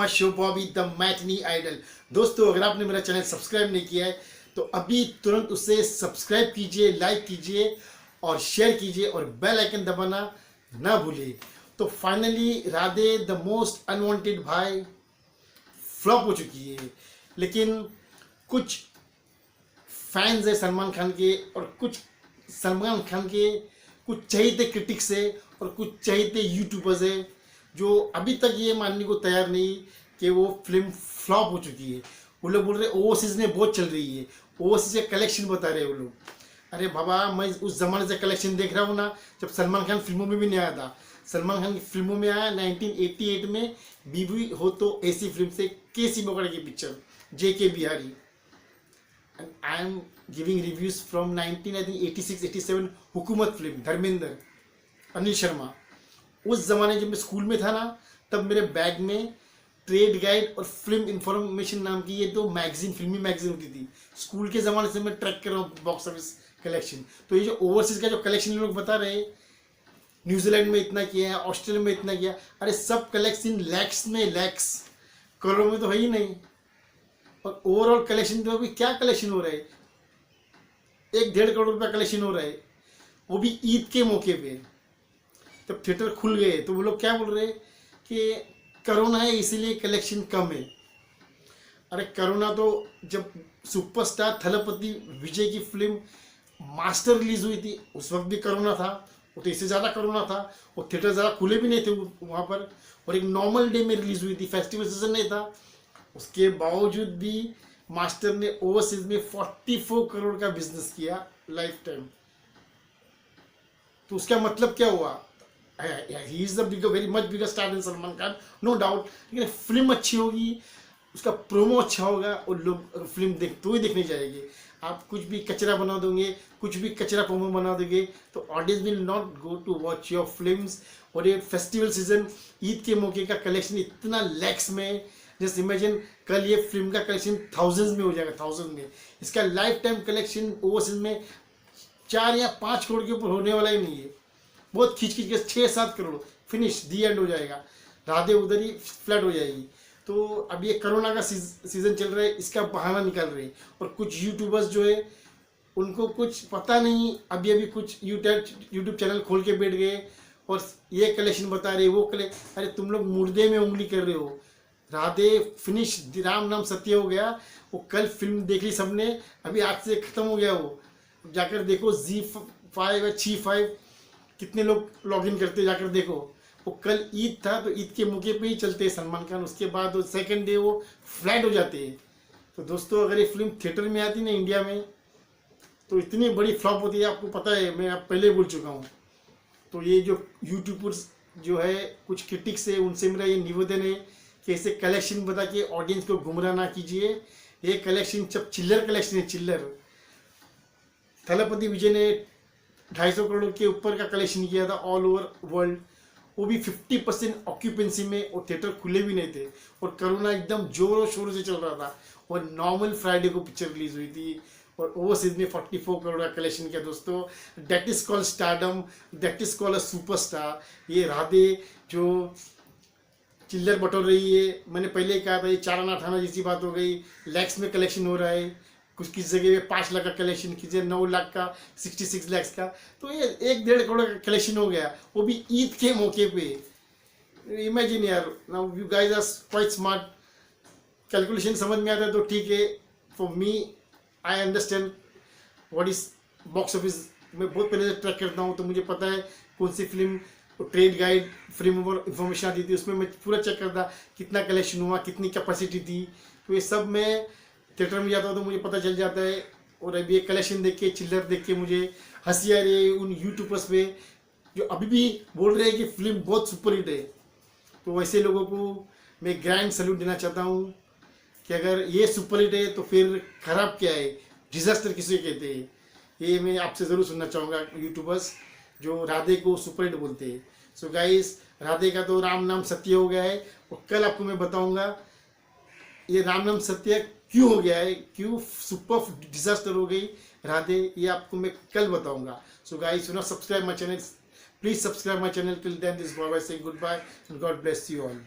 My show Bobby the matinee idol. दोस्तों, अगर आपने मेरा चैनल सब्सक्राइब नहीं किया है तो अभी तुरंत उसे सब्सक्राइब कीजिए, लाइक कीजिए और शेयर कीजिए और बेल आइकन दबाना ना भूलिए। तो finally Radhe the most unwanted भाई फ्लॉप हो चुकी है, लेकिन कुछ फैंस है सलमान खान के और कुछ सलमान खान के कुछ चहेते क्रिटिक्स है और कुछ चहेते यूट्यूबर्स है जो अभी तक ये मानने को तैयार नहीं कि वो फिल्म फ्लॉप हो चुकी है। वो लोग बोल रहे ओवरसीज में बहुत चल रही है, ओवरसीज का कलेक्शन बता रहे हैं वो लोग। अरे बाबा, मैं उस जमाने से कलेक्शन देख रहा हूँ ना, जब सलमान खान फिल्मों में भी नहीं आया था। सलमान खान की फिल्मों में आया 1988 में बीबी हो तो ऐसी फिल्म से, केसी बोकड़ की picture, JK Bihari. I am giving reviews from 1986-87 हुकूमत फिल्म, धर्मेंद्र, अनिल शर्मा। उस जमाने जब मैं स्कूल में था ना, तब मेरे बैग में ट्रेड गाइड और फिल्म इंफॉर्मेशन नाम की ये दो मैगजीन, फिल्मी मैगजीन होती थी। स्कूल के ज़माने से मैं ट्रैक कर रहा हूँ बॉक्स ऑफिस कलेक्शन। तो ये जो ओवरसीज का जो कलेक्शन लोग बता रहे हैं, न्यूजीलैंड में इतना किया है, ऑस्ट्रेलिया में इतना किया, अरे सब कलेक्शन लैक्स में, लैक्स, करोड़ों में तो है ही नहीं। और ओवरऑल कलेक्शन तो अभी क्या कलेक्शन हो रहा है, 1-1.5 करोड़ रुपया कलेक्शन हो रहा है, वो भी ईद के मौके पे। जब थिएटर खुल गए तो वो लोग क्या बोल रहे हैं कि कोरोना है इसीलिए कलेक्शन कम है। अरे कोरोना तो जब सुपरस्टार थलपति विजय की फिल्म मास्टर रिलीज हुई थी उस वक्त भी कोरोना था, वो तो इससे ज़्यादा कोरोना था। वो थिएटर ज़्यादा खुले भी नहीं थे वहाँ पर, और एक नॉर्मल डे में रिलीज हुई थी, फेस्टिवल सीजन नहीं था। उसके बावजूद भी मास्टर ने ओवरसीज में 44 करोड़ का बिजनेस किया लाइफ टाइम। तो उसका मतलब क्या हुआ? He is the very much bigger star than Salman Khan, no doubt. लेकिन फिल्म अच्छी होगी, उसका प्रोमो अच्छा होगा और लोग फिल्म तो ही देखने जाएंगे। आप कुछ भी कचरा बना दोगे, कुछ भी कचरा प्रोमो बना दोगे तो audience will not go to watch your films. और ये फेस्टिवल सीजन, ईद के मौके का कलेक्शन इतना लैक्स में, जस्ट इमेजिन कल ये फिल्म का कलेक्शन थाउजेंड्स में हो जाएगा, थाउजेंड में। इसका लाइफ टाइम कलेक्शन ओवरसीज में 4 या 5 करोड़ के ऊपर होने वाला ही नहीं है। बहुत खींच के 6-7 करोड़, फिनिश, दी एंड हो जाएगा। राधे उधर ही फ्लैट हो जाएगी। तो अब ये कोरोना का सीजन चल रहा है, इसका बहाना निकाल रहे हैं। और कुछ यूट्यूबर्स जो है उनको कुछ पता नहीं, अभी अभी कुछ यूट्यूब चैनल खोल के बैठ गए और ये कलेक्शन बता रहे, वो अरे तुम लोग मुर्दे में उंगली कर रहे हो। राधे फिनिश, राम नाम सत्य हो गया। वो कल फिल्म देख ली सबने, अभी आज से ख़त्म हो गया। वो जाकर देखो ZEE5 या Chi5 कितने लोग लॉगिन करते, जाकर देखो। वो कल ईद था तो ईद के मौके पे ही चलते हैं सलमान खान, उसके बाद वो सेकंड डे वो फ्लैट हो जाते हैं। तो दोस्तों, अगर ये फिल्म थिएटर में आती ना इंडिया में तो इतनी बड़ी फ्लॉप होती है, आपको पता है, मैं आप पहले बोल चुका हूँ। तो ये जो यूट्यूबर्स जो है, कुछ क्रिटिक्स है, उनसे मेरा ये निवेदन है कि ऐसे कलेक्शन बता के ऑडियंस को गुमराह ना कीजिए। ये कलेक्शन जब चिल्लर कलेक्शन है, चिल्लर। थलपति विजय ने 250 करोड़ के ऊपर का कलेक्शन किया था ऑल ओवर वर्ल्ड, वो भी 50% ऑक्यूपेंसी में, और थिएटर खुले भी नहीं थे और कोरोना एकदम जोरों शोरों से चल रहा था। और नॉर्मल फ्राइडे को पिक्चर रिलीज हुई थी और ओवरसीज में 44 करोड़ का कलेक्शन किया। दोस्तों, that is called stardom, that is called a superstar. ये राधे जो चिल्लर बटोर रही है, मैंने पहले ही कहा था, ये 4 आना 8 आना जैसी बात हो गई। लैक्स में कलेक्शन हो रहा है, कुछ किस जगह पे 5 लाख का कलेक्शन, किसी 9 लाख का, 66 लाख का। तो ये 1-1.5 करोड़ का कलेक्शन हो गया, वो भी ईद के मौके पे। इमेजिन यार, now you guys are quite smart, calculation समझ में आता है तो ठीक है। For me, I understand what is box office. मैं बहुत पहले से ट्रैक करता हूँ, तो मुझे पता है कौन सी फिल्म, ट्रेड गाइड, फिल्म और इन्फॉर्मेशन आती थी, उसमें मैं पूरा चेक करता कितना कलेक्शन हुआ, कितनी कैपेसिटी थी। तो ये सब मैं थिएटर में जाता हूँ तो मुझे पता चल जाता है। और अभी ये कलेक्शन देख के, चिल्लर देख के मुझे हंसी आ रही है उन यूट्यूबर्स पे जो अभी भी बोल रहे हैं कि फिल्म बहुत सुपर हिट है। तो वैसे लोगों को मैं ग्रैंड सैल्यूट देना चाहता हूँ कि अगर ये सुपर हिट है तो फिर खराब क्या है, डिजास्टर किसे कहते हैं। ये मैं आपसे ज़रूर सुनना चाहूँगा, यूट्यूबर्स जो राधे को सुपर हिट बोलते हैं। सो गाइस, राधे का तो राम नाम सत्य हो गया है और कल आपको मैं बताऊंगा ये राम नाम सत्य क्यों हो गया है, क्यों सुपर डिजास्टर हो गई राधे, ये आपको मैं कल बताऊंगा। So guys, you not subscribe my channel, please subscribe my channel. Till then, this boy saying good bye and God bless you all.